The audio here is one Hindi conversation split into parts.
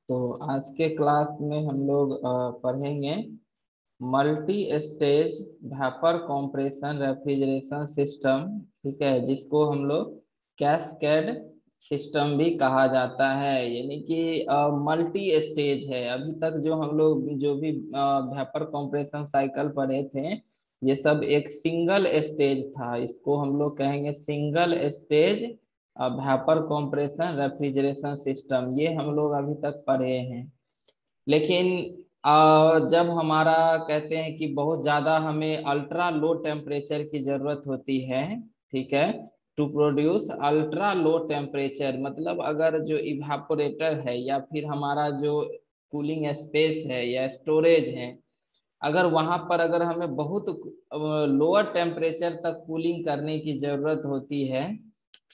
तो आज के क्लास में हम लोग पढ़ेंगे multi stage vapour compression refrigeration system. ठीक है, जिसको हम लोग कैस्केड सिस्टम भी कहा जाता है। यानी कि मल्टी स्टेज है। अभी तक जो हम लोग जो भी वेपर कंप्रेशन साइकिल पढ़े थे, ये सब एक सिंगल स्टेज था। इसको हम लोग कहेंगे single stage vapour compression refrigeration system. ये हम लोग अभी तक पढ़े हैं। लेकिन जब हमारा कहते हैं कि बहुत ज्यादा हमें अल्ट्रा लो टेम्परेचर की जरूरत होती है, ठीक है, to produce ultra low temperature, मतलब अगर जो इवापोरेटर है या फिर हमारा जो कूलिंग स्पेस है या स्टोरेज है, अगर वहां पर अगर हमें बहुत लोअर टेम्परेचर तक कूलिंग करने की जरूरत होती है,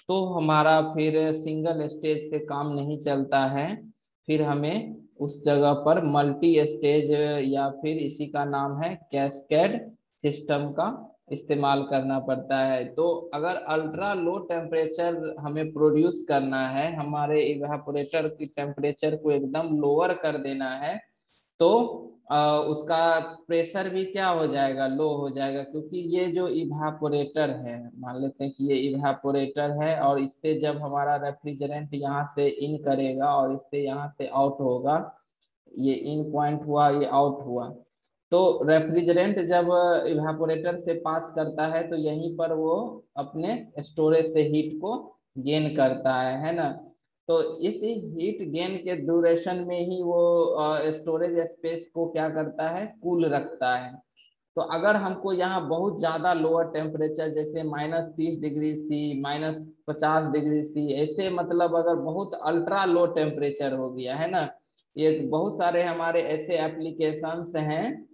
तो हमारा फिर सिंगल स्टेज से काम नहीं चलता है। फिर हमें उस जगह पर मल्टी स्टेज या फिर इसी का नाम है कैस्केड सिस्टम का इस्तेमाल करना पड़ता है। तो अगर अल्ट्रा लो टेम्परेचर हमें प्रोड्यूस करना है, हमारे इवेपोरेटर की टेम्परेचर को एकदम लोअर कर देना है, तो उसका प्रेशर भी क्या हो जाएगा, लो हो जाएगा। क्योंकि ये जो इवेपोरेटर है, मान लेते हैं कि ये इवेपोरेटर है और इससे जब हमारा रेफ्रिजरेंट यहाँ से इन करेगा और इससे यहाँ से आउट होगा, ये इन पॉइंट हुआ, ये आउट हुआ, तो रेफ्रिजरेंट जब इवेपोरेटर से पास करता है तो यहीं पर वो अपने स्टोरेज से हीट को गेन करता है ना। तो इस हीट गेन के ड्यूरेशन में ही वो स्टोरेज स्पेस को क्या करता है, कूल रखता है। तो अगर हमको यहाँ बहुत ज्यादा लोअर टेम्परेचर जैसे -30 डिग्री सी, -50 डिग्री सी, ऐसे मतलब अगर बहुत अल्ट्रा लो टेम्परेचर हो गया है ना, ये बहुत सारे हमारे ऐसे एप्लीकेशंस हैं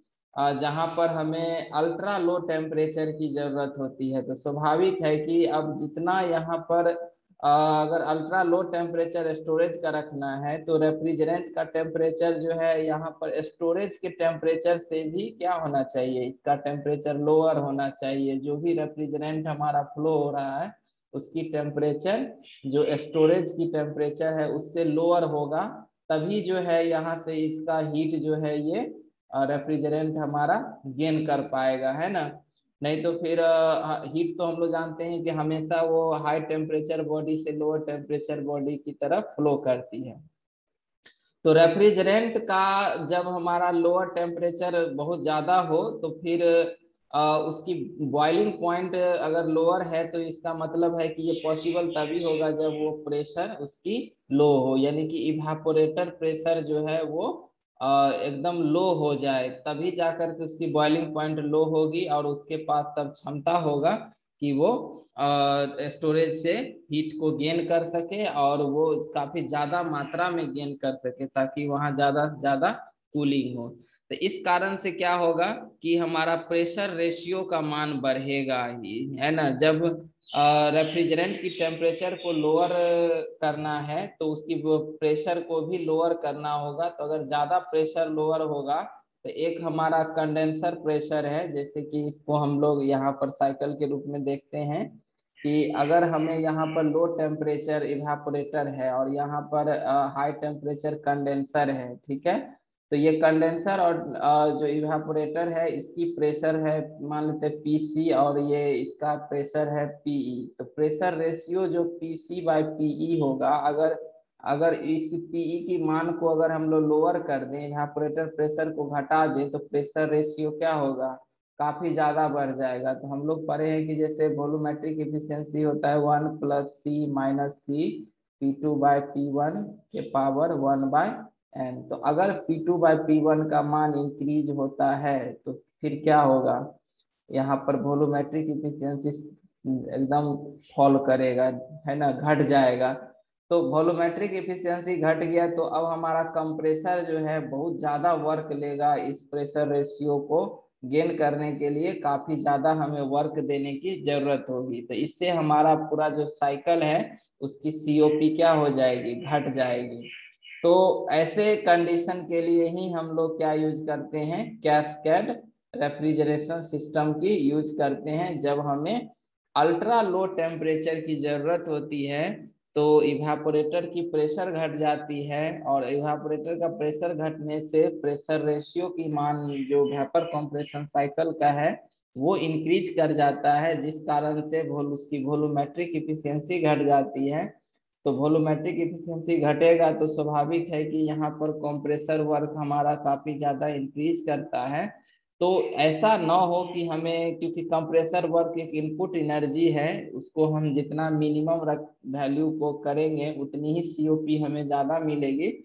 जहाँ पर हमें अल्ट्रा लो टेम्परेचर की जरूरत होती है। तो स्वाभाविक है कि अब जितना यहाँ पर अगर अल्ट्रा लो टेम्परेचर स्टोरेज का रखना है, तो रेफ्रिजरेंट का टेम्परेचर जो है यहाँ पर स्टोरेज के टेम्परेचर से भी क्या होना चाहिए, इसका टेम्परेचर लोअर होना चाहिए। जो भी रेफ्रिजरेंट हमारा फ्लो हो रहा है उसकी टेम्परेचर जो स्टोरेज की टेम्परेचर है उससे लोअर होगा, तभी जो है यहाँ से इसका हीट जो है ये रेफ्रिजरेंट हमारा गेन कर पाएगा, है ना। नहीं तो फिर हीट तो हम लोग जानते हैं कि हमेशा वो हाई टेम्परेचर बॉडी से लोअर टेम्परेचर बॉडी की तरफ फ्लो करती है। तो रेफ्रिजरेंट का जब हमारा लोअर टेम्परेचर बहुत ज़्यादा हो तो फिर उसकी बॉइलिंग पॉइंट अगर लोअर है, तो इसका मतलब है कि ये पॉसिबल तभी होगा जब वो प्रेशर उसकी लो हो, यानी कि इवापोरेटर प्रेशर जो है वो एकदम लो हो जाए, तभी जाकर के उसकी बॉइलिंग पॉइंट लो होगी और उसके पास तब क्षमता होगा कि वो स्टोरेज से हीट को गेन कर सके और वो काफी ज्यादा मात्रा में गेन कर सके, ताकि वहां ज्यादा से ज्यादा कूलिंग हो। तो इस कारण से क्या होगा कि हमारा प्रेशर रेशियो का मान बढ़ेगा ही, है ना। जब रेफ्रिजरेंट की टेम्परेचर को लोअर करना है तो उसकी प्रेशर को भी लोअर करना होगा। तो अगर ज्यादा प्रेशर लोअर होगा तो एक हमारा कंडेंसर प्रेशर है, जैसे कि इसको हम लोग यहाँ पर साइकिल के रूप में देखते हैं कि अगर हमें यहाँ पर लो टेम्परेचर इवेपोरेटर है और यहाँ पर हाई टेम्परेचर कंडेंसर है, ठीक है। तो ये कंडेंसर और जो इवेपोरेटर है इसकी प्रेशर है मान लेते हैं पीसी और ये इसका प्रेशर है पीई। तो प्रेशर रेशियो जो पीसी/पीई होगा, अगर अगर इस पीई की मान को अगर हम लोग लोअर कर दें, इवेपोरेटर प्रेशर को घटा दें, तो प्रेशर रेशियो क्या होगा, काफी ज्यादा बढ़ जाएगा। तो हम लोग पढ़े हैं कि जैसे वॉल्यूमेट्रिक इफिशियंसी होता है 1 + C - C P2/P1 के पावर 1/n। तो अगर P2/P1 का मान इंक्रीज होता है तो फिर क्या होगा, यहाँ पर वॉल्यूमेट्रिक इफिशियंसी एकदम फॉल करेगा, है ना, घट जाएगा। तो वॉल्यूमेट्रिक इफिशियंसी घट गया तो अब हमारा कंप्रेसर जो है बहुत ज्यादा वर्क लेगा, इस प्रेशर रेशियो को गेन करने के लिए काफी ज्यादा हमें वर्क देने की जरूरत होगी। तो इससे हमारा पूरा जो साइकिल है उसकी सीओपी क्या हो जाएगी, घट जाएगी। तो ऐसे कंडीशन के लिए ही हम लोग क्या यूज करते हैं, कैस्केड रेफ्रिजरेशन सिस्टम की यूज करते हैं। जब हमें अल्ट्रा लो टेम्परेचर की जरूरत होती है तो इवापोरेटर की प्रेशर घट जाती है, और इवापोरेटर का प्रेशर घटने से प्रेशर रेशियो की मान जो वेपर कंप्रेशन साइकिल का है वो इंक्रीज कर जाता है, जिस कारण से उसकी वॉल्यूमेट्रिक इफिशियंसी घट जाती है। तो वॉल्यूमेट्रिक इफिशियंसी घटेगा तो स्वाभाविक है कि यहाँ पर कंप्रेसर वर्क हमारा काफी ज्यादा इंक्रीज करता है। तो ऐसा ना हो कि हमें, क्योंकि कंप्रेसर वर्क एक इनपुट एनर्जी है, उसको हम जितना मिनिमम वैल्यू को करेंगे उतनी ही सीओपी हमें ज्यादा मिलेगी।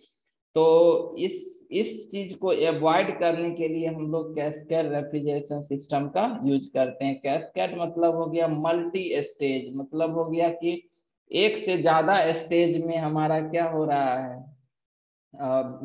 तो इस चीज को अवॉइड करने के लिए हम लोग कैस्केड रेफ्रिजरेशन सिस्टम का यूज करते हैं। कैस्केड मतलब हो गया मल्टी स्टेज, मतलब हो गया कि एक से ज्यादा स्टेज में हमारा क्या हो रहा है,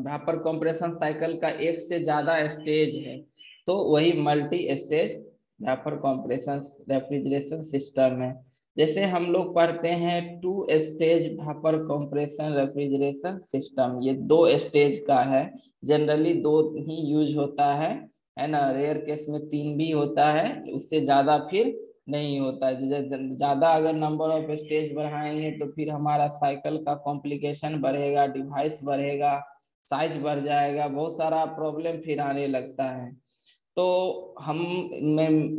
वेपर कंप्रेशन साइकिल का एक से ज्यादा स्टेज है, तो वही multi stage vapour compression refrigeration system है। जैसे हम लोग पढ़ते हैं 2 stage vapour compression refrigeration system, ये 2 स्टेज का है। जनरली 2 ही यूज होता है ना। रेयर केस में 3 भी होता है, उससे ज्यादा फिर नहीं होता है। ज्यादा अगर नंबर ऑफ स्टेज बढ़ाएंगे तो फिर हमारा साइकिल का कॉम्प्लिकेशन बढ़ेगा, डिवाइस बढ़ेगा, साइज बढ़ जाएगा, बहुत सारा प्रॉब्लम फिर आने लगता है। तो हम में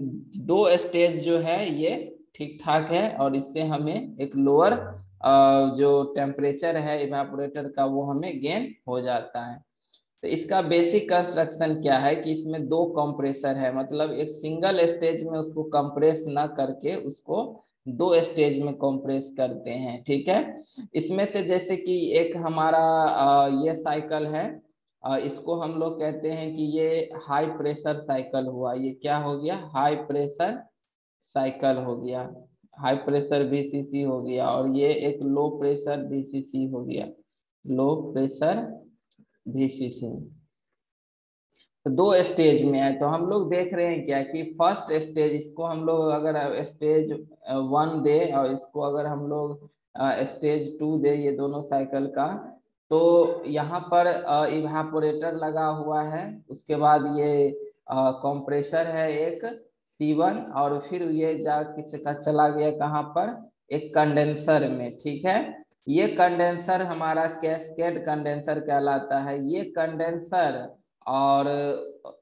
2 स्टेज जो है ये ठीक ठाक है, और इससे हमें एक लोअर जो टेम्परेचर है इवेपोरेटर का वो हमें गेन हो जाता है। तो इसका बेसिक कंस्ट्रक्शन क्या है कि इसमें 2 कंप्रेसर है, मतलब एक सिंगल स्टेज में उसको कंप्रेस ना करके उसको 2 स्टेज में कंप्रेस करते हैं, ठीक है। इसमें से जैसे कि एक हमारा ये साइकिल है, इसको हम लोग कहते हैं कि ये हाई प्रेशर साइकिल हुआ। ये क्या हो गया, हाई प्रेशर साइकिल हो गया, हाई प्रेशर बीसीसी हो गया। और ये एक लो प्रेशर बीसीसी हो गया, लो प्रेशर बीसीसी। तो 2 स्टेज में है। तो हम लोग देख रहे हैं क्या कि फर्स्ट स्टेज, इसको हम लोग अगर स्टेज 1 दे और इसको अगर हम लोग स्टेज 2 दे, ये दोनों साइकिल का, तो यहाँ पर इवापोरेटर लगा हुआ है, उसके बाद ये कंप्रेसर है एक C1, और फिर ये चला गया कहाँ पर, एक कंडेंसर में, ठीक है। ये कंडेंसर हमारा कैस्केड कंडेंसर कहलाता है। ये कंडेंसर और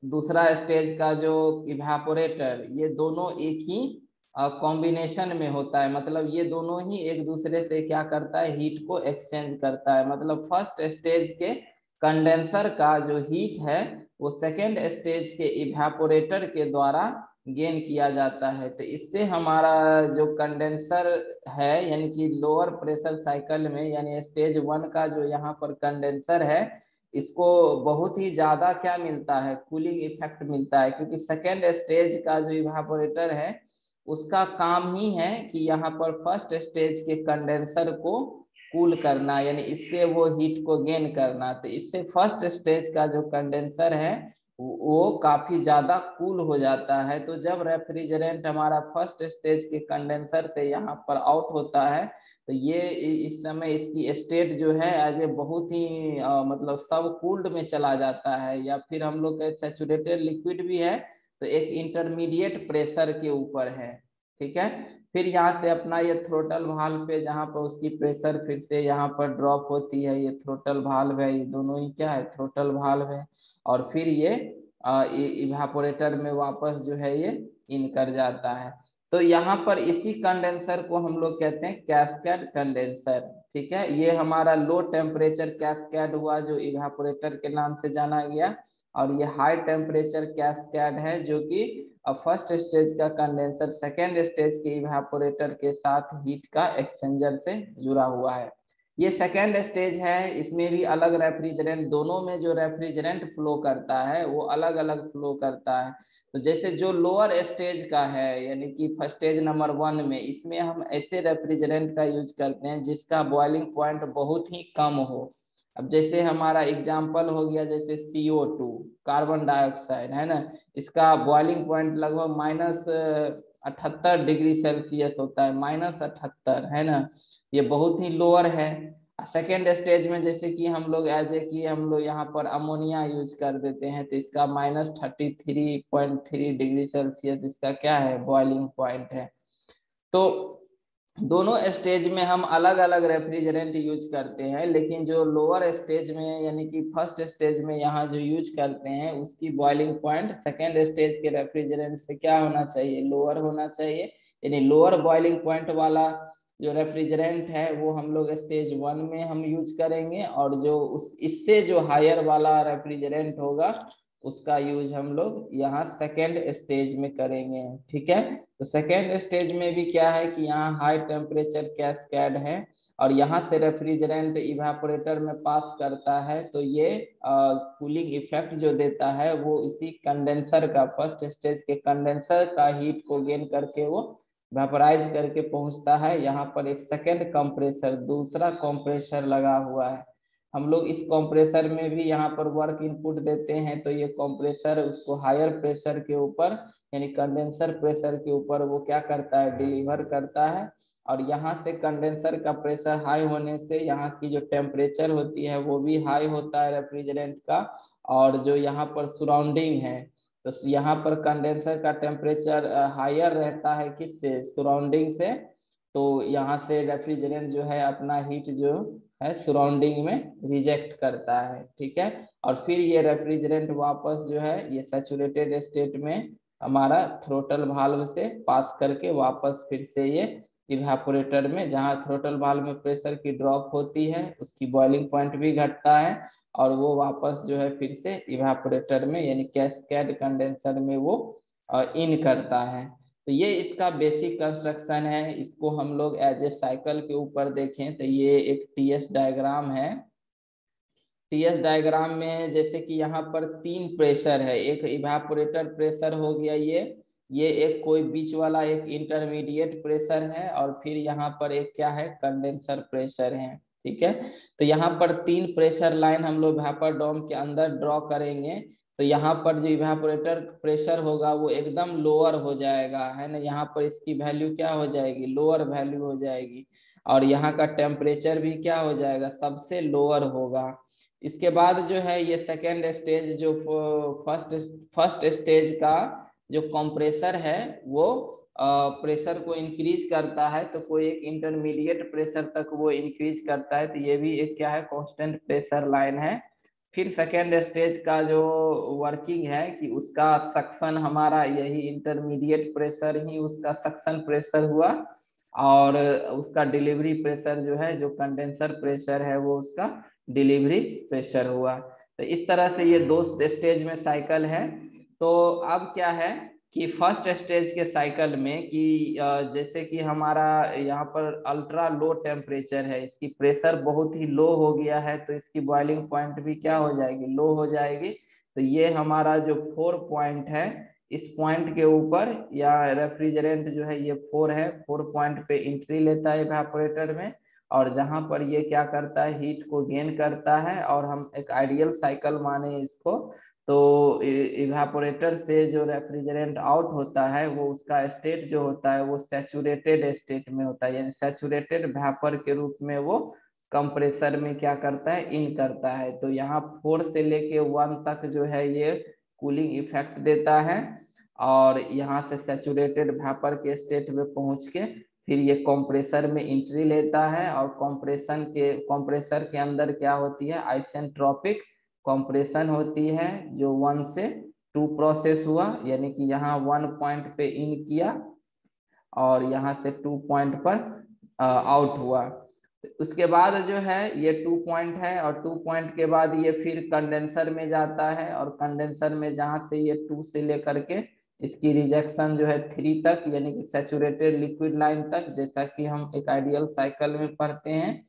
दूसरा स्टेज का जो इवेपोरेटर, ये दोनों एक ही कॉम्बिनेशन में होता है, मतलब ये दोनों ही एक दूसरे से क्या करता है, हीट को एक्सचेंज करता है। मतलब फर्स्ट स्टेज के कंडेंसर का जो हीट है वो सेकेंड स्टेज के इवेपोरेटर के द्वारा गेन किया जाता है। तो इससे हमारा जो कंडेंसर है, यानी कि लोअर प्रेशर साइकिल में, यानी स्टेज 1 का जो यहाँ पर कंडेंसर है, इसको बहुत ही ज्यादा क्या मिलता है, कूलिंग इफेक्ट मिलता है। क्योंकि सेकेंड स्टेज का जो इवेपोरेटर है उसका काम ही है कि यहाँ पर फर्स्ट स्टेज के कंडेंसर को कूल करना, यानी इससे वो हीट को गेन करना। तो इससे फर्स्ट स्टेज का जो कंडेंसर है वो काफी ज्यादा कूल हो जाता है। तो जब रेफ्रिजरेंट हमारा फर्स्ट स्टेज के कंडेंसर से यहाँ पर आउट होता है, तो ये इस समय इसकी स्टेट जो है एज ए बहुत ही मतलब सब कूल्ड में चला जाता है, या फिर हम लोग का सैचुरेटेड लिक्विड भी है तो एक इंटरमीडिएट प्रेशर के ऊपर है, ठीक है। फिर यहाँ से अपना ये थ्रोटल वाल्व पे, जहाँ पर उसकी प्रेशर फिर से यहाँ पर ड्रॉप होती है, ये थ्रोटल वाल्व है, ये दोनों ही क्या है, थ्रोटल वाल्व है। और फिर ये इवेपोरेटर में वापस जो है ये इन कर जाता है। तो यहाँ पर इसी कंडेंसर को हम लोग कहते हैं कैस्केड कंडेंसर, ठीक है। ये हमारा लो टेम्परेचर कैस्केड हुआ जो इवेपोरेटर के नाम से जाना गया, और ये हाई टेम्परेचर कैस्केड है जो कि फर्स्ट स्टेज का कंडेंसर सेकेंड स्टेज के इवेपोरेटर के साथ हीट का एक्सचेंजर से जुड़ा हुआ है। ये सेकेंड स्टेज है, इसमें भी अलग रेफ्रिजरेंट, दोनों में जो रेफ्रिजरेंट फ्लो करता है वो अलग अलग फ्लो करता है। तो जैसे जो लोअर स्टेज का है, यानी कि स्टेज नंबर 1 में, इसमें हम ऐसे रेफ्रिजरेंट का यूज करते हैं जिसका बॉइलिंग पॉइंट बहुत ही कम हो। अब जैसे हमारा एग्जाम्पल हो गया जैसे CO2, कार्बन डाइऑक्साइड, है ना, इसका बॉइलिंग पॉइंट लगभग -78 डिग्री सेल्सियस होता है, -78, है ना, ये बहुत ही लोअर है। सेकेंड स्टेज में जैसे कि हम लोग एज ए कि हम लोग यहाँ पर अमोनिया यूज कर देते हैं, तो इसका -33.3 डिग्री सेल्सियस इसका क्या है, बॉइलिंग पॉइंट है। तो दोनों स्टेज में हम अलग अलग रेफ्रिजरेंट यूज करते हैं, लेकिन जो लोअर स्टेज में यानी कि फर्स्ट स्टेज में यहाँ जो यूज करते हैं उसकी बॉइलिंग पॉइंट सेकेंड स्टेज के रेफ्रिजरेंट से क्या होना चाहिए, लोअर होना चाहिए। यानी लोअर बॉइलिंग पॉइंट वाला जो रेफ्रिजरेंट है वो हम लोग स्टेज 1 में हम यूज करेंगे, और जो उस इससे जो हायर वाला रेफ्रिजरेंट होगा उसका यूज हम लोग यहाँ सेकेंड स्टेज में करेंगे। ठीक है, तो सेकेंड स्टेज में भी क्या है कि यहाँ हाई टेम्परेचर कैस्केड है, और यहाँ से रेफ्रिजरेंट इवेपोरेटर में पास करता है, तो ये कूलिंग इफेक्ट जो देता है वो इसी कंडेंसर का, फर्स्ट स्टेज के कंडेंसर का हीट को गेन करके वो वेपराइज करके पहुंचता है। यहाँ पर एक सेकेंड कंप्रेसर, दूसरा कंप्रेसर लगा हुआ है। हम लोग इस कंप्रेसर में भी यहाँ पर वर्क इनपुट देते हैं, तो ये कंप्रेसर उसको हायर प्रेशर के ऊपर यानी कंडेंसर प्रेशर के ऊपर वो क्या करता है, डिलीवर करता है। और यहाँ से कंडेंसर का प्रेशर हाई होने से यहाँ की जो टेम्परेचर होती है वो भी हाई होता है रेफ्रिजरेंट का। और जो यहाँ पर सराउंडिंग है, तो यहाँ पर कंडेंसर का टेम्परेचर हायर रहता है किससे, सराउंडिंग से। तो यहाँ से रेफ्रिजरेंट जो है अपना हीट जो है सराउंडिंग में रिजेक्ट करता है। ठीक है, और फिर ये रेफ्रिजरेंट वापस जो है ये सैचुरेटेड स्टेट में हमारा थ्रोटल वाल्व से पास करके वापस फिर से ये इवेपोरेटर में, जहाँ थ्रोटल वाल्व में प्रेशर की ड्रॉप होती है उसकी बॉइलिंग पॉइंट भी घटता है, और वो वापस जो है फिर से इवेपोरेटर में यानी कैस्केड कंडेंसर में वो इन करता है। तो ये इसका बेसिक कंस्ट्रक्शन है। इसको हम लोग एज ए साइकिल के ऊपर देखें तो ये एक टीएस डायग्राम है। टीएस डायग्राम में जैसे कि यहाँ पर तीन प्रेशर है, एक इवेपोरेटर प्रेशर हो गया, ये एक कोई बीच वाला एक इंटरमीडिएट प्रेशर है, और फिर यहाँ पर एक क्या है, कंडेंसर प्रेशर है। ठीक है, तो यहाँ पर तीन प्रेशर लाइन हम लोग वेपर डोम के अंदर ड्रॉ करेंगे। तो यहाँ पर जो इवेपोरेटर प्रेशर होगा वो एकदम लोअर हो जाएगा, है ना, यहाँ पर इसकी वैल्यू क्या हो जाएगी, लोअर वैल्यू हो जाएगी। और यहाँ का टेम्परेचर भी क्या हो जाएगा, सबसे लोअर होगा। इसके बाद जो है ये सेकेंड स्टेज जो फर्स्ट स्टेज का जो कंप्रेसर है वो प्रेशर को इंक्रीज करता है, तो कोई एक इंटरमीडिएट प्रेशर तक वो इंक्रीज करता है, तो ये भी एक क्या है, कांस्टेंट प्रेशर लाइन है। फिर सेकेंड स्टेज का जो वर्किंग है कि उसका सक्शन हमारा यही इंटरमीडिएट प्रेशर ही उसका सक्शन प्रेशर हुआ, और उसका डिलीवरी प्रेशर जो है जो कंडेंसर प्रेशर है वो उसका डिलीवरी प्रेशर हुआ। तो इस तरह से ये दो स्टेज में साइकिल है। तो अब क्या है कि फर्स्ट स्टेज के साइकिल में कि जैसे कि हमारा यहाँ पर अल्ट्रा लो टेम्परेचर है, इसकी प्रेशर बहुत ही लो हो गया है, तो इसकी बॉइलिंग पॉइंट भी क्या हो जाएगी, लो हो जाएगी। तो ये हमारा जो 4 पॉइंट है, इस पॉइंट के ऊपर या रेफ्रिजरेंट जो है ये 4 है, 4 पॉइंट पे एंट्री लेता है इवेपोरेटर में, और जहां पर ये क्या करता है, हीट को गेन करता है। और हम एक आइडियल साइकिल माने इसको, तो इवेपोरेटर से जो रेफ्रिजरेंट आउट होता है वो उसका स्टेट जो होता है वो सैचुरेटेड स्टेट में होता है, यानी सैचुरेटेड वेपर के रूप में वो कंप्रेसर में क्या करता है, इन करता है। तो यहाँ 4 से लेके 1 तक जो है ये कूलिंग इफेक्ट देता है, और यहाँ से सैचुरेटेड वेपर के स्टेट में पहुंच के फिर ये कंप्रेसर में एंट्री लेता है, और कंप्रेसर के अंदर क्या होती है, आइसेंट्रोपिक कंप्रेशन होती है, जो 1 से 2 प्रोसेस हुआ, यानी कि यहाँ 1 पॉइंट पे इन किया और यहाँ से 2 पॉइंट पर आउट हुआ। उसके बाद जो है ये 2 पॉइंट है, और 2 पॉइंट के बाद ये फिर कंडेंसर में जाता है, और कंडेंसर में जहाँ से ये 2 से लेकर के इसकी रिजेक्शन जो है 3 तक यानी कि सैचुरेटेड लिक्विड लाइन तक, जैसा कि हम एक आइडियल साइकिल में पढ़ते हैं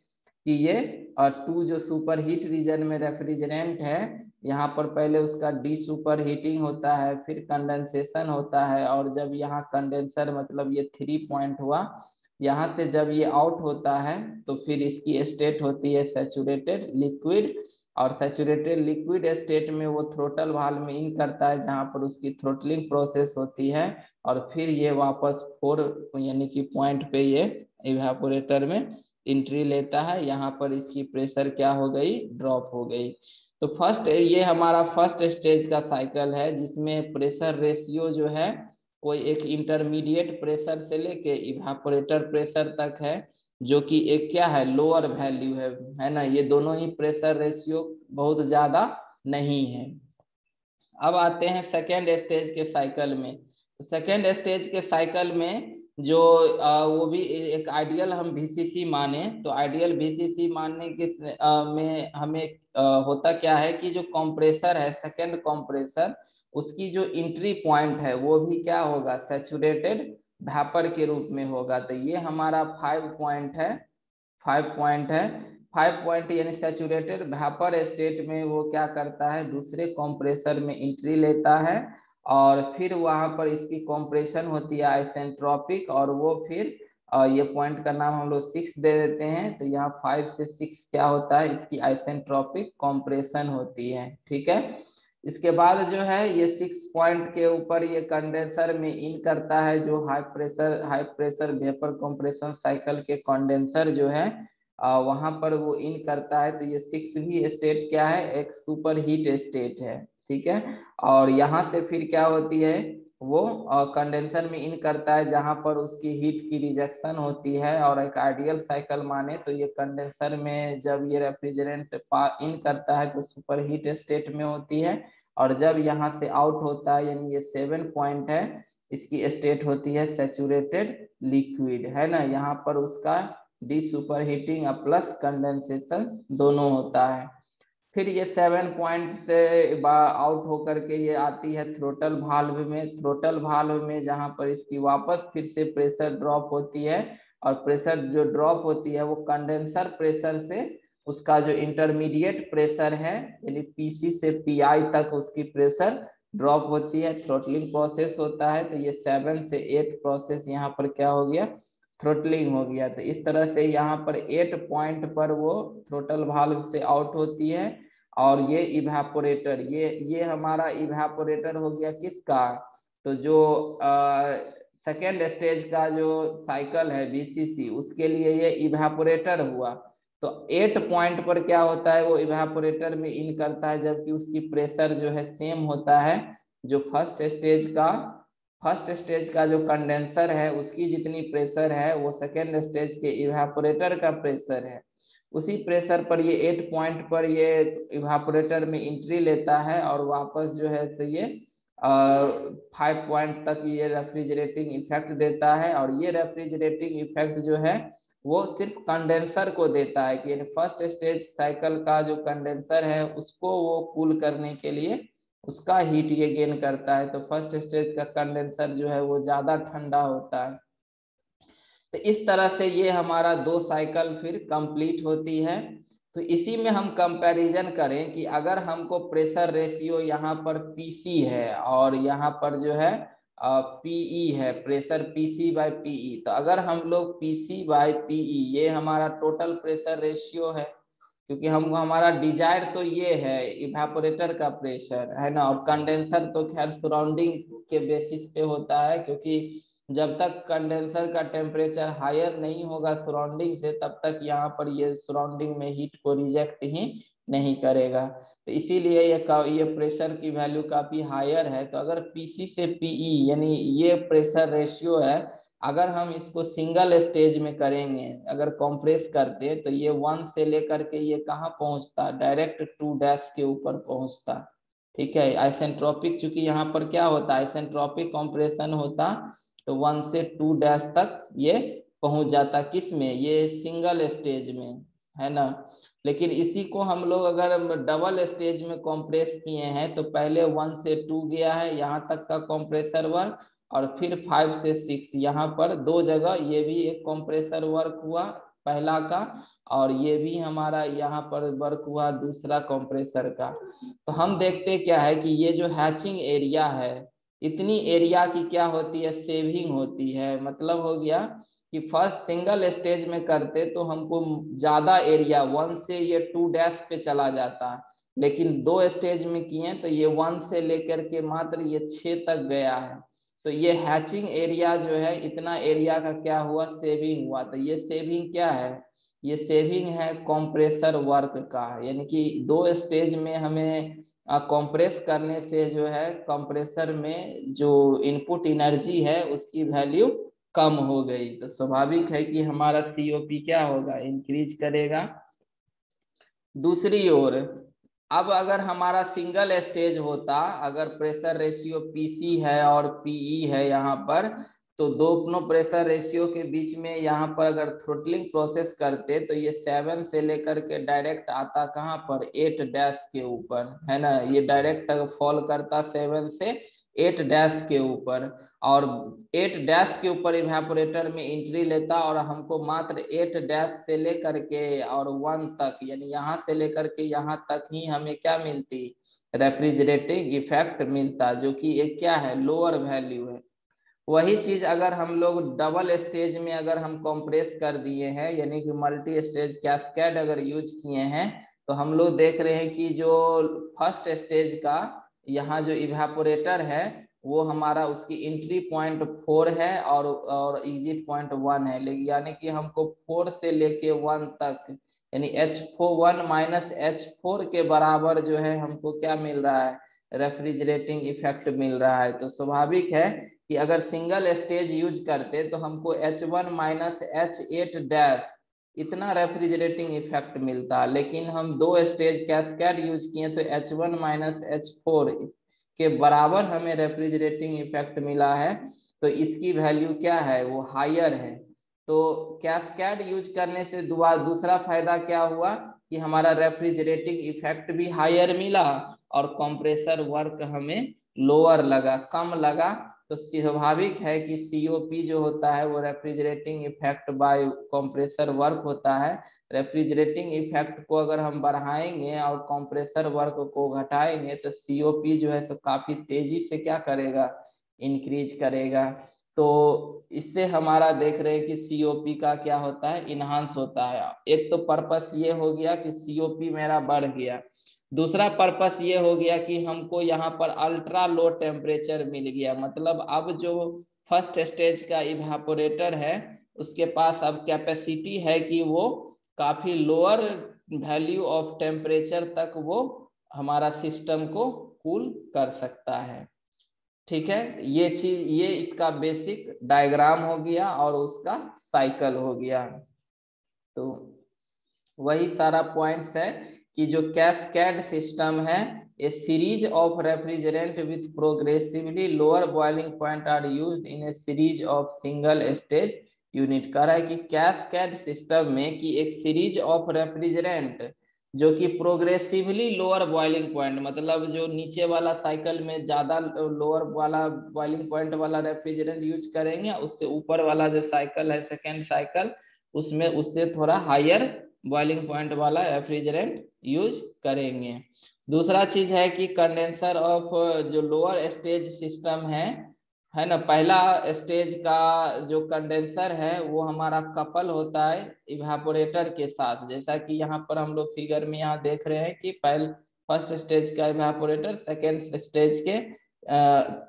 कि ये 2 जो सुपर हीट रीजन में रेफ्रिजरेंट है, यहाँ पर पहले उसका डी सुपर हीटिंग होता है, फिर कंडेंसेशन होता है, और जब यहाँ कंडेंसर मतलब ये 3 पॉइंट हुआ, यहाँ से जब ये आउट होता है तो फिर इसकी स्टेट होती है सैचुरेटेड लिक्विड, और सैचुरेटेड लिक्विड स्टेट में वो थ्रोटल वाल्व में इन करता है जहाँ पर उसकी थ्रोटलिंग प्रोसेस होती है, और फिर ये वापस 4 यानी कि पॉइंट पे ये इवेपोरेटर में एंट्री लेता है। यहाँ पर इसकी प्रेशर क्या हो गई, ड्रॉप हो गई। तो फर्स्ट ये हमारा फर्स्ट स्टेज का साइकिल है जिसमें प्रेशर रेशियो जो है कोई एक इंटरमीडिएट प्रेशर से लेके इवेपोरेटर प्रेशर तक है, जो कि एक क्या है, लोअर वैल्यू है ना। ये दोनों ही प्रेशर रेशियो बहुत ज्यादा नहीं है। अब आते हैं सेकेंड स्टेज के साइकिल में। तो सेकेंड स्टेज के साइकिल में जो वो भी एक आइडियल हम वीसीसी माने, तो आइडियल वीसीसी मानने के में हमें होता क्या है कि जो कंप्रेसर है, सेकेंड कंप्रेसर, उसकी जो एंट्री पॉइंट है वो भी क्या होगा, सैचुरेटेड वेपर के रूप में होगा। तो ये हमारा 5 पॉइंट है, 5 पॉइंट है। 5 पॉइंट यानी सैचुरेटेड वेपर स्टेट में वो क्या करता है, दूसरे कंप्रेसर में एंट्री लेता है, और फिर वहां पर इसकी कंप्रेशन होती है आइसेंट्रोपिक, और वो फिर ये पॉइंट का नाम हम लोग 6 दे देते हैं। तो यहाँ 5 से 6 क्या होता है, इसकी आइसेंट्रोपिक कंप्रेशन होती है। ठीक है। इसके बाद जो है ये 6 पॉइंट के ऊपर ये कंडेंसर में इन करता है, जो high pressure vapour compression cycle के कंडेंसर जो है वहां पर वो इन करता है। तो ये 6 भी स्टेट क्या है, एक सुपर हीट स्टेट है। ठीक है। और यहाँ से फिर क्या होती है, वो कंडेंसर में इन करता है, जहां पर उसकी हीट की रिजेक्शन होती है। और एक आइडियल साइकिल माने तो ये कंडेंसर में जब ये रेफ्रिजरेंट इन करता है तो सुपर हीट स्टेट में होती है, और जब यहाँ से आउट होता है, यानी ये 7 पॉइंट है, इसकी स्टेट होती है सैचुरेटेड लिक्विड, है ना। यहाँ पर उसका D super heating plus condensation दोनों होता है। फिर ये 7 पॉइंट से आउट होकर के ये आती है थ्रोटल भाल्व में। थ्रोटल भाल्व में जहां पर इसकी वापस फिर से प्रेशर ड्रॉप होती है, और प्रेशर जो ड्रॉप होती है वो कंडेंसर प्रेशर से उसका जो इंटरमीडिएट प्रेशर है, यानी पीसी से पीआई तक उसकी प्रेशर ड्रॉप होती है, थ्रोटलिंग प्रोसेस होता है। तो ये 7 से 8 प्रोसेस यहाँ पर क्या हो गया, थ्रोटलिंग हो गया। तो इस तरह से यहाँ पर 8 पॉइंट पर वो थ्रोटल भाल्व से आउट होती है। और ये इवेपोरेटर, ये हमारा इवेपोरेटर हो गया किसका, तो जो सेकेंड स्टेज का जो साइकिल है बीसीसी, उसके लिए ये इवेपोरेटर हुआ। तो 8 पॉइंट पर क्या होता है, वो इवेपोरेटर में इन करता है, जबकि उसकी प्रेशर जो है सेम होता है, जो फर्स्ट स्टेज का जो कंडेंसर है उसकी जितनी प्रेशर है वो सेकेंड स्टेज के इवेपोरेटर का प्रेशर है। उसी प्रेशर पर ये 8 पॉइंट पर ये इवेपोरेटर में एंट्री लेता है, और वापस जो है तो ये 5 पॉइंट तक ये रेफ्रिजरेटिंग इफेक्ट देता है। और ये रेफ्रिजरेटिंग इफेक्ट जो है वो सिर्फ कंडेंसर को देता है, कि यानी फर्स्ट स्टेज साइकिल का जो कंडेंसर है उसको वो कूल करने के लिए उसका हीट ये गेन करता है। तो फर्स्ट स्टेज का कंडेंसर जो है वो ज्यादा ठंडा होता है। तो इस तरह से ये हमारा 2 साइकिल फिर कंप्लीट होती है। तो इसी में हम कंपैरिजन करें कि अगर हमको प्रेशर रेशियो यहाँ पर पीसी है और यहाँ पर जो है पीई है, प्रेशर पीसी बाय पीई, तो अगर हम लोग पीसी बाय पीई, ये हमारा टोटल प्रेशर रेशियो है, क्योंकि हम हमारा डिजायर तो ये है इवेपोरेटर का प्रेशर, है ना। और कंडेंसर तो खैर सराउंडिंग के बेसिस पे होता है, क्योंकि जब तक कंडेंसर का टेम्परेचर हायर नहीं होगा सराउंडिंग से, तब तक यहाँ पर ये सराउंडिंग में हीट को रिजेक्ट ही नहीं करेगा। तो इसीलिए ये प्रेशर की वैल्यू काफी हायर है। तो अगर पीसी से पीई यानी ये प्रेशर रेशियो है, अगर हम इसको सिंगल स्टेज में करेंगे, अगर कंप्रेस करते हैं, तो ये 1 से लेकर के ये कहाँ पहुंचता, डायरेक्ट 2 डैश के ऊपर पहुंचता। ठीक है। आइसेंट्रोपिक चूंकि यहाँ पर क्या होता है, आइसेंट्रोपिक कंप्रेशन होता, तो 1 से 2 डैश तक ये पहुंच जाता, किस में, ये सिंगल स्टेज में, है ना। लेकिन इसी को हम लोग अगर डबल स्टेज में कंप्रेस किए हैं, तो पहले 1 से 2 गया है यहाँ तक का कंप्रेसर वर्क, और फिर 5 से 6 यहाँ पर 2 जगह ये भी एक कंप्रेसर वर्क हुआ पहला का, और ये भी हमारा यहाँ पर वर्क हुआ दूसरा कंप्रेसर का। तो हम देखते क्या है कि ये जो हैचिंग एरिया है, इतनी एरिया की क्या होती है, सेविंग होती है। मतलब हो गया कि फर्स्ट सिंगल स्टेज में करते तो हमको ज्यादा एरिया 1 से ये 2 डैश पे चला जाता, लेकिन 2 स्टेज में किए तो ये 1 से लेकर के मात्र ये 6 तक गया है। तो ये हैचिंग एरिया जो है, इतना एरिया का क्या हुआ, सेविंग हुआ। तो ये सेविंग क्या है, ये सेविंग है कंप्रेसर वर्क का, यानी कि 2 स्टेज में हमें कंप्रेस करने से जो है कंप्रेसर में जो इनपुट एनर्जी है उसकी वैल्यू कम हो गई, तो स्वाभाविक है कि हमारा सीओपी क्या होगा, इंक्रीज करेगा। दूसरी ओर अब अगर हमारा सिंगल स्टेज होता, अगर प्रेशर रेशियो पीसी है और पीई है यहाँ पर, तो दोनों प्रेशर रेशियो के बीच में यहाँ पर अगर थ्रोटलिंग प्रोसेस करते तो ये 7 से लेकर के डायरेक्ट आता कहाँ पर 8 डैश के ऊपर, है ना। ये डायरेक्ट फॉल करता 7 से 8 डैश के ऊपर, और 8 डैश के ऊपर इवेपोरेटर में एंट्री लेता, और हमको मात्र 8 डैश से लेकर के और 1 तक, यानी यहाँ से लेकर के यहाँ तक ही हमें क्या मिलती, रेफ्रिजरेटिंग इफेक्ट मिलता, जो कि एक क्या है, लोअर वैल्यू है। वही चीज अगर हम लोग डबल स्टेज में अगर हम कंप्रेस कर दिए हैं, यानी कि मल्टी स्टेज कैस्केड अगर यूज किए हैं, तो हम लोग देख रहे हैं कि जो फर्स्ट स्टेज का यहाँ जो इवेपोरेटर है वो हमारा उसकी एंट्री पॉइंट 4 है और एग्जिट पॉइंट 1 है, लेकिन यानी कि हमको 4 से लेके 1 तक, यानी H4 माइनस H4 के बराबर जो है हमको क्या मिल रहा है, रेफ्रिजरेटिंग इफेक्ट मिल रहा है। तो स्वाभाविक है कि अगर सिंगल स्टेज यूज करते तो हमको H1 माइनस H8 डैश इतना रेफ्रिजरेटिंग इफेक्ट मिलता, लेकिन हम 2 स्टेज कैस्केड यूज किए तो H1 माइनस H4 के बराबर हमें रेफ्रिजरेटिंग इफेक्ट मिला है, तो इसकी वैल्यू क्या है, वो हायर है। तो कैस्केड यूज करने से दूसरा फायदा क्या हुआ कि हमारा रेफ्रिजरेटिंग इफेक्ट भी हायर मिला और कंप्रेसर वर्क हमें लोअर लगा, कम लगा। तो स्वाभाविक है कि सीओपी जो होता है वो refrigerating effect bye compressor work होता है। रेफ्रिजरेटिंग इफेक्ट को अगर हम बढ़ाएंगे और कंप्रेसर वर्क को घटाएंगे तो सीओपी जो है तो काफी तेजी से क्या करेगा, इंक्रीज करेगा। तो इससे हमारा देख रहे हैं कि सीओपी का क्या होता है, इनहांस होता है। एक तो पर्पस ये हो गया कि सीओपी मेरा बढ़ गया, दूसरा पर्पस ये हो गया कि हमको यहाँ पर अल्ट्रा लो टेम्परेचर मिल गया, मतलब अब जो फर्स्ट स्टेज का इवेपोरेटर है उसके पास अब कैपेसिटी है कि वो काफी लोअर वैल्यू ऑफ टेम्परेचर तक वो हमारा सिस्टम को कूल कर सकता है। ठीक है, ये चीज, ये इसका बेसिक डायग्राम हो गया और उसका साइकिल हो गया। तो वही सारा पॉइंट्स है कि जो कैस्केड सिस्टम है, a series of refrigerant with progressively lower boiling point are used in a series of single stage unit. कह रहा है कि कैस्केड सिस्टम में कि एक सीरीज ऑफ रेफ्रिजरेंट जो कि प्रोग्रेसिवली लोअर बॉइलिंग पॉइंट, मतलब जो नीचे वाला साइकिल में ज्यादा लोअर वाला बॉइलिंग पॉइंट वाला रेफ्रिजरेंट यूज करेंगे, उससे ऊपर वाला जो साइकिल है सेकेंड साइकिल, उसमें उससे थोड़ा हायर बॉइलिंग पॉइंट वाला रेफ्रिजरेंट यूज करेंगे। दूसरा चीज है कि कंडेंसर ऑफ जो लोअर स्टेज सिस्टम है ना, पहला स्टेज का जो कंडेंसर है वो हमारा कपल होता है इवेपोरेटर के साथ, जैसा कि यहाँ पर हम लोग फिगर में यहाँ देख रहे हैं कि पहले फर्स्ट स्टेज का इवेपोरेटर सेकेंड स्टेज के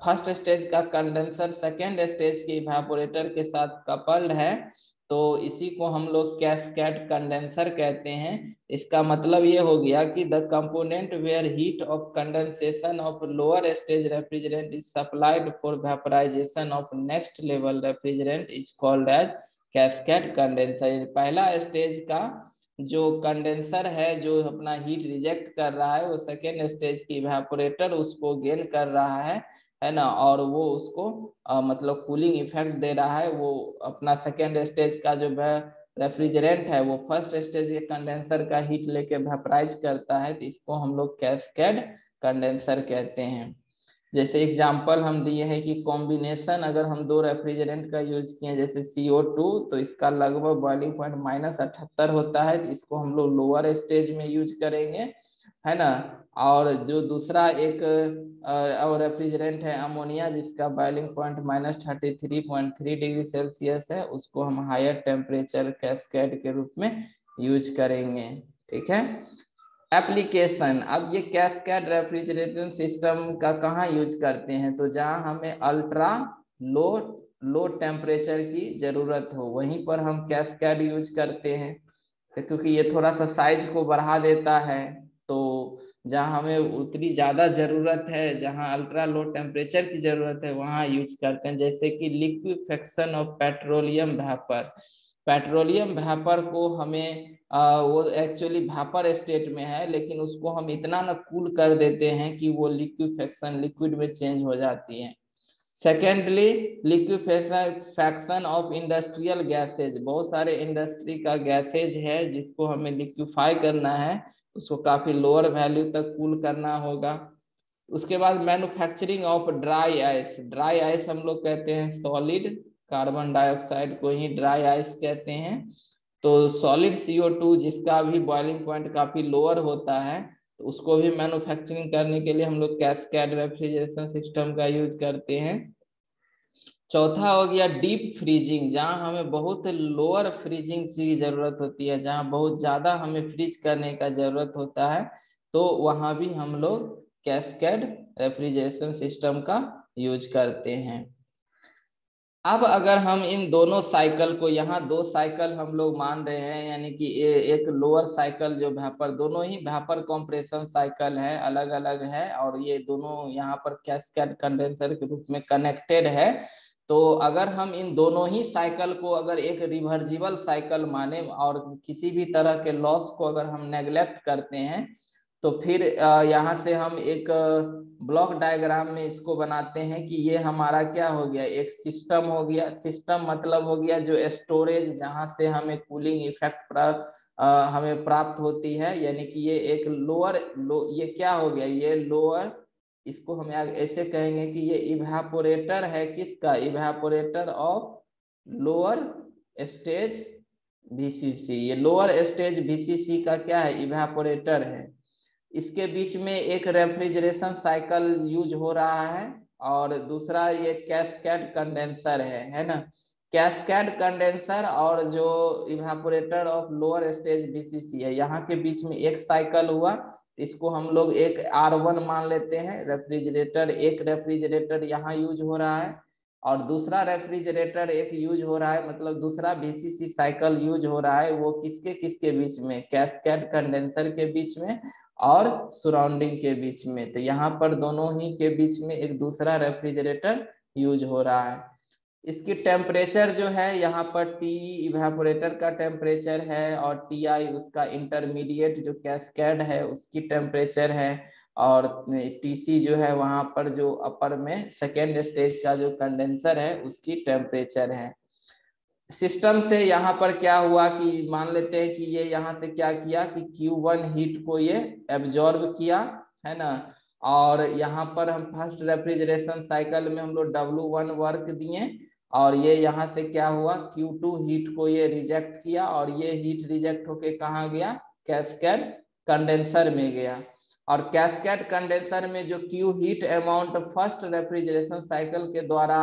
फर्स्ट स्टेज का कंडेंसर सेकेंड स्टेज के इवेपोरेटर के साथ कपल्ड है, तो इसी को हम लोग कैस्केड कंडेंसर कहते हैं। इसका मतलब ये हो गया कि the component where heat of condensation of lower stage refrigerant is supplied for vaporization of next level refrigerant is called as cascade condenser. पहला स्टेज का जो कंडेंसर है जो अपना हीट रिजेक्ट कर रहा है, वो सेकेंड स्टेज की इवेपोरेटर उसको गेन कर रहा है ना, और वो उसको मतलब कूलिंग इफेक्ट दे रहा है। वो अपना सेकेंड स्टेज का जो रेफ्रिजरेंट है वो फर्स्ट स्टेज के कंडेंसर का हीट लेके वेपराइज करता है, तो इसको हम लोग कैस्केड कंडेंसर कहते हैं। जैसे एग्जांपल हम दिए हैं कि कॉम्बिनेशन अगर हम 2 रेफ्रिजरेंट का यूज किए जैसे CO2, तो इसका लगभग बॉइलिंग पॉइंट -78 होता है, तो इसको हम लोग लोअर स्टेज में यूज करेंगे, है ना। और जो दूसरा एक और रेफ्रिजरेंट है अमोनिया, जिसका बॉइलिंग पॉइंट -33.3 डिग्री सेल्सियस है, उसको हम हायर टेम्परेचर कैस्केड के रूप में यूज करेंगे। ठीक है, एप्लीकेशन। अब ये कैस्केड रेफ्रिजरेशन सिस्टम का कहाँ यूज करते हैं, तो जहाँ हमें अल्ट्रा लो लो टेम्परेचर की जरूरत हो वहीं पर हम कैस्केड यूज करते हैं। क्योंकि ये थोड़ा सा साइज को बढ़ा देता है। तो जहाँ हमें उतनी ज्यादा जरूरत है, जहाँ अल्ट्रा लो टेम्परेचर की जरूरत है, वहाँ यूज करते हैं। जैसे कि liquefaction of petroleum vapour. Petroleum vapour को हमें वो एक्चुअली वेपर स्टेट में है, लेकिन उसको हम इतना ना कूल कर देते हैं कि वो लिक्विफेक्शन लिक्विड में चेंज हो जाती है। Secondly, liquefaction of industrial gases. बहुत सारे इंडस्ट्री का गैसेज है जिसको हमें लिक्विफाई करना है, उसको काफी लोअर वैल्यू तक कूल करना होगा। उसके बाद manufacturing of dry ice. Dry ice हम लोग कहते हैं सॉलिड कार्बन डाइऑक्साइड को ही ड्राई आइस कहते हैं। तो सॉलिड CO2 जिसका भी बॉइलिंग पॉइंट काफी लोअर होता है, तो उसको भी मैन्युफैक्चरिंग करने के लिए हम लोग कैस्केड रेफ्रिजरेशन सिस्टम का यूज करते हैं। चौथा हो गया डीप फ्रीजिंग, जहां हमें बहुत लोअर फ्रीजिंग की जरूरत होती है, जहां बहुत ज्यादा हमें फ्रीज करने का जरूरत होता है, तो वहां भी हम लोग कैस्केड रेफ्रिजरेशन सिस्टम का यूज करते हैं। अब अगर हम इन दोनों साइकिल को, यहाँ दो साइकिल हम लोग मान रहे हैं, यानी कि एक लोअर साइकिल जो वेपर, दोनों ही वेपर कंप्रेशन साइकिल है, अलग अलग है, और ये दोनों यहाँ पर कैस्केड कंडेंसर के रूप में कनेक्टेड है। तो अगर हम इन दोनों ही साइकिल को अगर एक रिवर्जिबल साइकिल माने और किसी भी तरह के लॉस को अगर हम नेग्लेक्ट करते हैं, तो फिर यहाँ से हम एक ब्लॉक डायग्राम में इसको बनाते हैं कि ये हमारा क्या हो गया, एक सिस्टम हो गया। सिस्टम मतलब हो गया जो स्टोरेज, जहाँ से हमें कूलिंग इफेक्ट हमें प्राप्त होती है, यानी कि ये एक ये क्या हो गया, ये लोअर, इसको हम ऐसे कहेंगे कि ये इवेपोरेटर है, किसका, evaporator of lower stage VCC। ये लोअर स्टेज VCC का क्या है, इवेपोरेटर है। इसके बीच में एक रेफ्रिजरेशन साइकिल यूज हो रहा है, और दूसरा ये कैस्केड कंडेंसर है ना। कैस्केड कंडेंसर और जो evaporator of lower stage VCC है, यहाँ के बीच में एक साइकिल हुआ, इसको हम लोग एक R1 मान लेते हैं। रेफ्रिजरेटर, एक रेफ्रिजरेटर यहाँ यूज हो रहा है, और दूसरा रेफ्रिजरेटर एक यूज हो रहा है, मतलब दूसरा VCC साइकिल यूज हो रहा है। वो किसके किसके बीच में, कैस्केड कंडेंसर के बीच में और सराउंडिंग के बीच में। तो यहाँ पर दोनों ही के बीच में एक दूसरा रेफ्रिजरेटर यूज हो रहा है। इसकी टेम्परेचर जो है, यहाँ पर टी इवेपोरेटर का टेम्परेचर है, और TI उसका इंटरमीडिएट जो कैस्केड है उसकी टेम्परेचर है, और TC जो है वहां पर जो अपर में सेकेंड स्टेज का जो कंडेंसर है उसकी टेम्परेचर है। सिस्टम से यहाँ पर क्या हुआ कि मान लेते हैं कि ये यहाँ से क्या किया कि Q1 हीट को ये एब्जॉर्ब किया, है ना। और यहाँ पर हम फर्स्ट रेफ्रिजरेशन साइकिल में हम लोग W1 वर्क दिए, और ये यहाँ से क्या हुआ, Q2 हीट को ये रिजेक्ट किया, और ये हीट रिजेक्ट होके कहाँ गया, कैस्केड कंडेंसर में गया। और कैस्केड कंडेंसर में जो Q heat amount first refrigeration cycle के द्वारा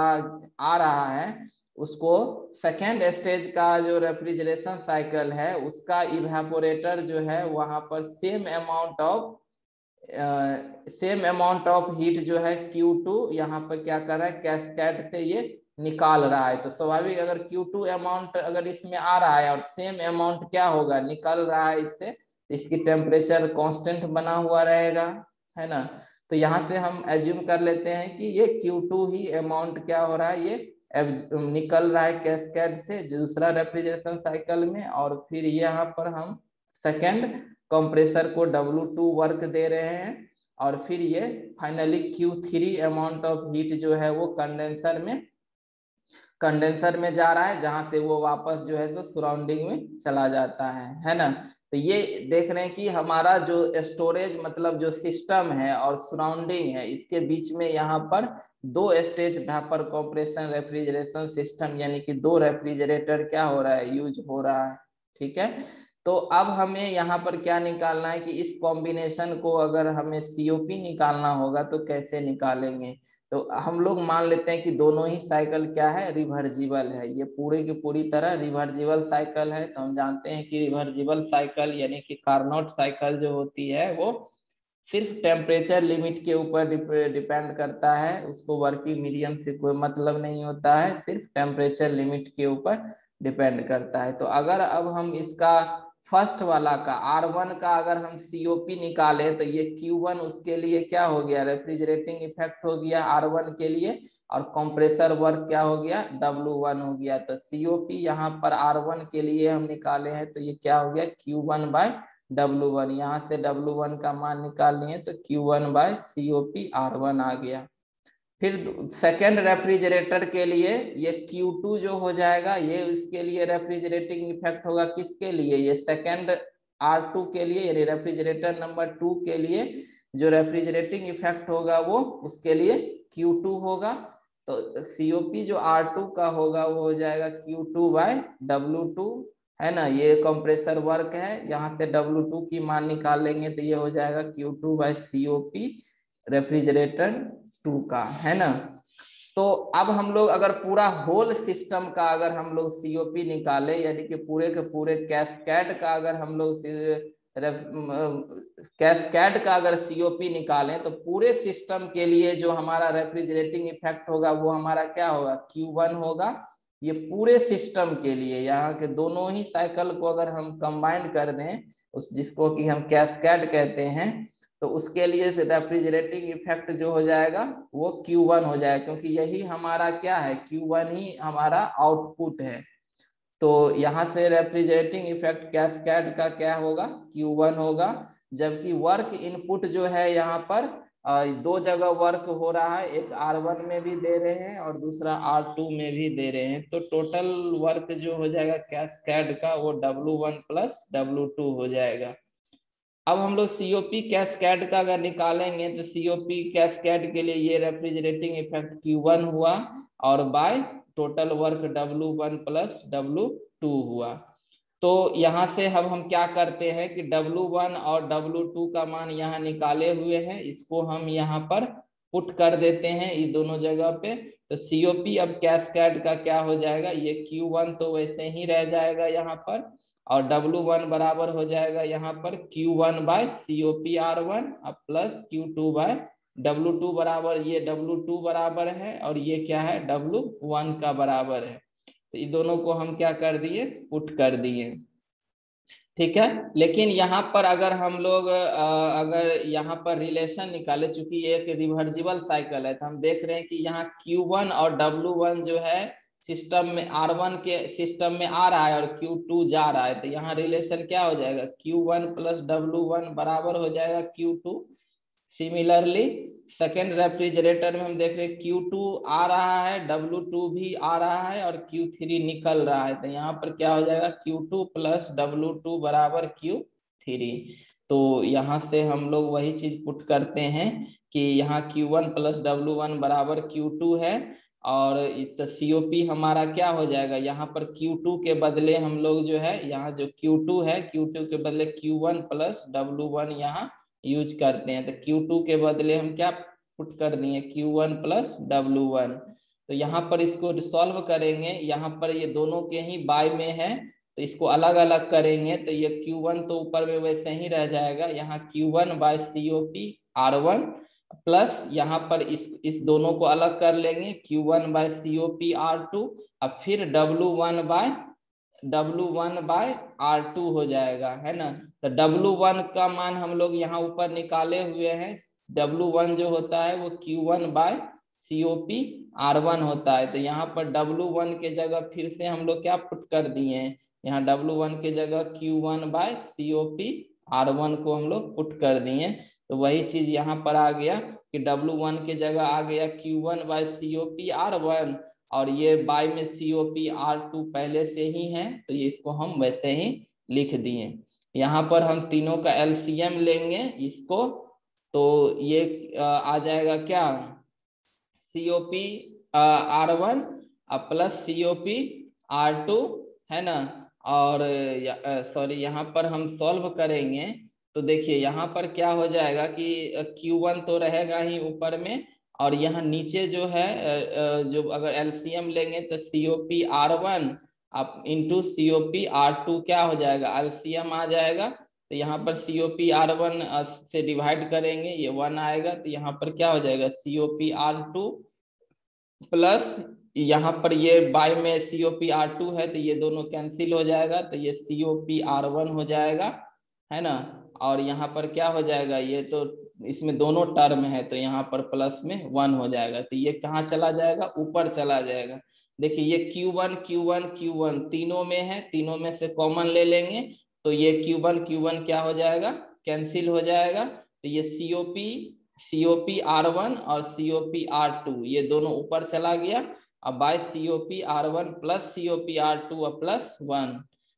आ रहा है, उसको सेकेंड स्टेज का जो रेफ्रिजरेशन साइकिल है उसका इवेपोरेटर जो है वहां पर सेम अमाउंट ऑफ हीट जो है Q2 यहाँ पर क्या कर रहा है, कैस्केड से ये निकाल रहा है। तो स्वाभाविक अगर Q2 अमाउंट अगर इसमें आ रहा है और सेम अमाउंट क्या होगा, निकल रहा है इससे, तो इसकी टेम्परेचर कांस्टेंट बना हुआ रहेगा, है ना। तो यहाँ से हम एज्यूम कर लेते हैं कि ये Q2 ही अमाउंट क्या हो रहा है, ये निकल रहा है कैस्केड से दूसरा रेफ्रिजरेशन साइकिल में, और फिर यहाँ पर हम सेकेंड कंप्रेसर को W2 वर्क दे रहे हैं, और फिर ये finally Q3 amount of heat जो है वो कंडेंसर में जा रहा है, जहां से वो वापस जो है तो सराउंडिंग में चला जाता है ना। तो ये देख रहे हैं कि हमारा जो स्टोरेज मतलब जो सिस्टम है और सराउंडिंग है, इसके बीच में यहाँ पर दो stage vapour compression refrigeration system, यानी कि दो रेफ्रिजरेटर क्या हो रहा है, यूज हो रहा है। ठीक है। तो अब हमें यहाँ पर क्या निकालना है कि इस कॉम्बिनेशन को अगर हमें COP निकालना होगा तो कैसे निकालेंगे। तो हम लोग मान लेते हैं कि दोनों ही साइकिल क्या है, रिवर्जिबल है, ये पूरे की पूरी तरह रिवर्जिबल साइकिल है। तो हम जानते हैं कि रिवर्जिबल साइकिल यानी कि कार्नोट साइकिल जो होती है वो सिर्फ टेम्परेचर लिमिट के ऊपर डिपेंड करता है, उसको वर्किंग मीडियम से कोई मतलब नहीं होता है, सिर्फ टेम्परेचर लिमिट के ऊपर डिपेंड करता है। तो अगर अब हम इसका फर्स्ट वाला का R1 का अगर हम COP निकाले तो ये Q1 उसके लिए क्या हो गया, रेफ्रिजरेटिंग इफेक्ट हो गया R1 के लिए, और कंप्रेसर वर्क क्या हो गया, W1 हो गया। तो COP यहाँ पर R1 के लिए हम निकाले हैं तो ये क्या हो गया, Q1/W1। यहाँ से W1 का मान निकाल लिए तो Q1/COP R1 आ गया। फिर सेकेंड रेफ्रिजरेटर के लिए ये Q2 जो हो जाएगा, ये उसके लिए रेफ्रिजरेटिंग इफेक्ट होगा, किसके लिए, ये सेकेंड R2 के लिए, यानी रेफ्रिजरेटर नंबर 2 के लिए जो रेफ्रिजरेटिंग इफेक्ट होगा वो उसके लिए Q2 होगा। तो COP जो R2 का होगा वो हो जाएगा Q2/W2, है ना। ये कंप्रेसर वर्क है, यहाँ से W2 की मान निकाल लेंगे तो ये हो जाएगा Q2/COP रेफ्रिजरेटर 2 का, है ना। तो अब हम लोग अगर पूरा होल सिस्टम का अगर हम लोग COP निकाले, यानी कि पूरे के पूरे कैस्केड का अगर हम लोग कैस्केड का अगर COP निकालें तो पूरे सिस्टम के लिए जो हमारा रेफ्रिजरेटिंग इफेक्ट होगा वो हमारा क्या होगा, Q1 होगा। ये पूरे सिस्टम के लिए, यहाँ के दोनों ही साइकिल को अगर हम कंबाइन कर दें, उस जिसको कि हम कैस्केड कहते हैं, तो उसके लिए रेफ्रिजरेटिंग इफेक्ट जो हो जाएगा वो Q1 हो जाएगा, क्योंकि यही हमारा क्या है, Q1 ही हमारा आउटपुट है। तो यहाँ से रेफ्रिजरेटिंग इफेक्ट कैस्केड का क्या होगा, Q1 होगा। जबकि वर्क इनपुट जो है यहाँ पर दो जगह वर्क हो रहा है, एक R1 में भी दे रहे हैं और दूसरा R2 में भी दे रहे हैं, तो टोटल वर्क जो हो जाएगा कैस्केड का वो W1+W2 हो जाएगा। अब हम लोग COP कैस्केड का अगर निकालेंगे तो COP कैस्केड के लिए ये रेफ्रिजरेटिंग इफेक्ट Q1 हुआ और बाय टोटल वर्क W1+W2 हुआ। तो यहाँ से अब हम क्या करते हैं कि W1 और W2 का मान यहाँ निकाले हुए हैं, इसको हम यहाँ पर पुट कर देते हैं इस दोनों जगह पे। तो COP अब कैस्केड का क्या हो जाएगा, ये Q1 तो वैसे ही रह जाएगा यहाँ पर, और W1 बराबर हो जाएगा यहाँ पर Q1/COP R1 प्लस Q2/W2 बराबर, ये W2 बराबर है और ये क्या है, W1 का बराबर है। तो इन दोनों को हम क्या कर दिए, पुट कर दिए, ठीक है। लेकिन यहाँ पर अगर हम लोग अगर यहाँ पर रिलेशन निकाले, चूंकि ये एक रिवर्सिबल साइकिल है, तो हम देख रहे हैं कि यहाँ Q1 और W1 जो है सिस्टम में R1 के सिस्टम में आ रहा है और Q2 जा रहा है, तो यहाँ रिलेशन क्या हो जाएगा, Q1+W1 बराबर हो जाएगा Q2। सिमिलरली सेकेंड रेफ्रिजरेटर में हम देख रहे हैं Q2 आ रहा है, W2 भी आ रहा है और Q3 निकल रहा है, तो यहाँ पर क्या हो जाएगा, Q2+W2 बराबर Q3। तो यहाँ से हम लोग वही चीज पुट करते हैं कि यहाँ Q1+W1 बराबर Q2 है, और तो COP हमारा क्या हो जाएगा, यहाँ पर Q2 के बदले हम लोग जो है, यहाँ जो Q2 है, Q2 के बदले Q1+W1 यहाँ यूज करते हैं। तो Q2 के बदले हम क्या पुट कर दिए, Q1+W1। तो यहाँ पर इसको सॉल्व करेंगे, यहाँ पर ये दोनों के ही बाय में है, तो इसको अलग अलग करेंगे तो ये Q1 तो ऊपर में वैसे ही रह जाएगा, यहाँ Q1/COP R1 प्लस यहाँ पर इस दोनों को अलग कर लेंगे Q1/COP R2, अब फिर W1/R2 हो जाएगा, है ना। तो W1 का मान हम लोग यहाँ ऊपर निकाले हुए हैं, W1 जो होता है वो Q1/COP R1 होता है। तो यहाँ पर W1 के जगह फिर से हम लोग क्या पुट कर दिए हैं, यहाँ W1 के जगह Q1/COP R1 को हम लोग पुट कर दिए। तो वही चीज यहाँ पर आ गया कि W1 के जगह आ गया Q1/COP R1, और ये बाय में COP R2 पहले से ही है, तो ये इसको हम वैसे ही लिख दिए। यहाँ पर हम तीनों का LCM लेंगे इसको, तो ये आ जाएगा क्या, COP R1 plus COP R2, है ना। और सॉरी यहाँ पर हम सॉल्व करेंगे तो देखिए यहाँ पर क्या हो जाएगा कि Q1 तो रहेगा ही ऊपर में, और यहाँ नीचे जो है जो अगर LCM लेंगे तो COP R1 आप इंटू COP R2 क्या हो जाएगा, LCM आ जाएगा। तो यहाँ पर COP R1 से डिवाइड करेंगे, ये 1 आएगा, तो यहाँ पर क्या हो जाएगा, COP R2 प्लस यहाँ पर ये बाय में COP_R2 है तो ये दोनों कैंसिल हो जाएगा, तो ये COP_R1 हो जाएगा, है ना। और यहाँ पर क्या हो जाएगा, ये तो इसमें दोनों टर्म है तो यहाँ पर प्लस में 1 हो जाएगा, तो ये कहाँ चला जाएगा, ऊपर चला जाएगा। देखिए ये Q1 Q1 Q1 तीनों में है, तीनों में से कॉमन ले लेंगे तो ये Q1 क्या हो जाएगा, कैंसिल हो जाएगा। तो ये COP_R1 और COP_R2 ये दोनों ऊपर चला गया। अब bye COP_R1 plus COP_R2 plus 1,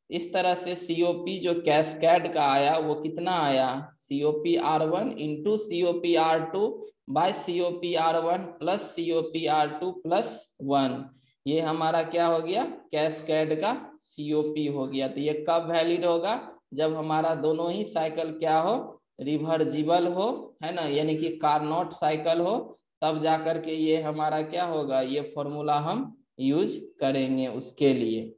इस तरह से COP जो कैस्केड का आया वो कितना आया, COP_R1 into COP_R2 bye COP_R1 plus COP_R2 plus 1, ये हमारा क्या हो गया, कैस्केड का COP हो गया। तो ये कब वैलिड होगा, जब हमारा दोनों ही साइकिल क्या हो, रिवर्जिबल हो, है ना, यानी कि कार्नोट साइकिल हो, तब जाकर के ये हमारा क्या होगा, ये फॉर्मूला हम यूज करेंगे उसके लिए।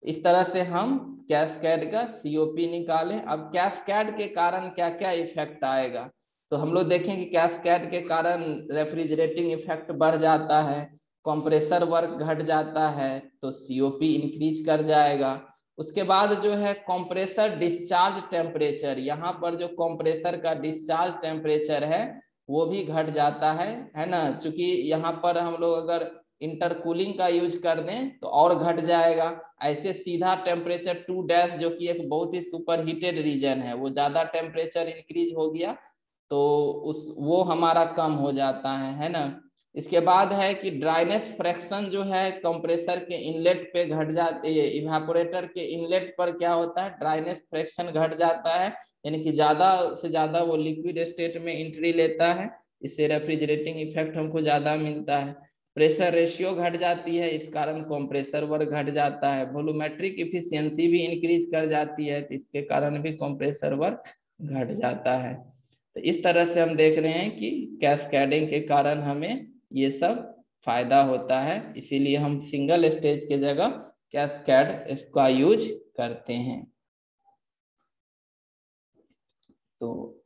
इस तरह से हम कैस्केड का COP निकालें। अब कैस्केड के कारण क्या क्या इफेक्ट आएगा, तो हम लोग देखें कि कैस्केड के कारण रेफ्रिजरेटिंग इफेक्ट बढ़ जाता है, कंप्रेसर वर्क घट जाता है तो COP इंक्रीज कर जाएगा। उसके बाद जो है कंप्रेसर डिस्चार्ज टेम्परेचर, यहाँ पर जो कंप्रेसर का डिस्चार्ज टेम्परेचर है वो भी घट जाता है ना, चूंकि यहाँ पर हम लोग अगर इंटरकूलिंग का यूज कर दें तो और घट जाएगा। ऐसे सीधा टेम्परेचर 2' जो कि एक बहुत ही सुपर हीटेड रीजन है, वो ज्यादा टेम्परेचर इंक्रीज हो गया तो उस वो हमारा कम हो जाता है ना। इसके बाद है कि ड्राइनेस फ्रैक्शन जो है कंप्रेसर के इनलेट पे घट जाते, इवेपोरेटर के इनलेट पर क्या होता है, ड्राइनेस फ्रैक्शन घट जाता है, यानी कि ज्यादा से ज्यादा वो लिक्विड स्टेट में एंट्री लेता है, इससे रेफ्रिजरेटिंग इफेक्ट हमको ज्यादा मिलता है। प्रेशर रेशियो घट जाती है, इस कारण कंप्रेसर वर्क घट जाता है। वॉल्यूमेट्रिक इफिशियंसी भी इंक्रीज कर जाती है, तो इसके कारण भी कंप्रेसर वर्क घट जाता है। तो इस तरह से हम देख रहे हैं कि कैस्केडिंग के कारण हमें ये सब फायदा होता है, इसीलिए हम सिंगल स्टेज के जगह कैस्केड इसका यूज करते हैं। तो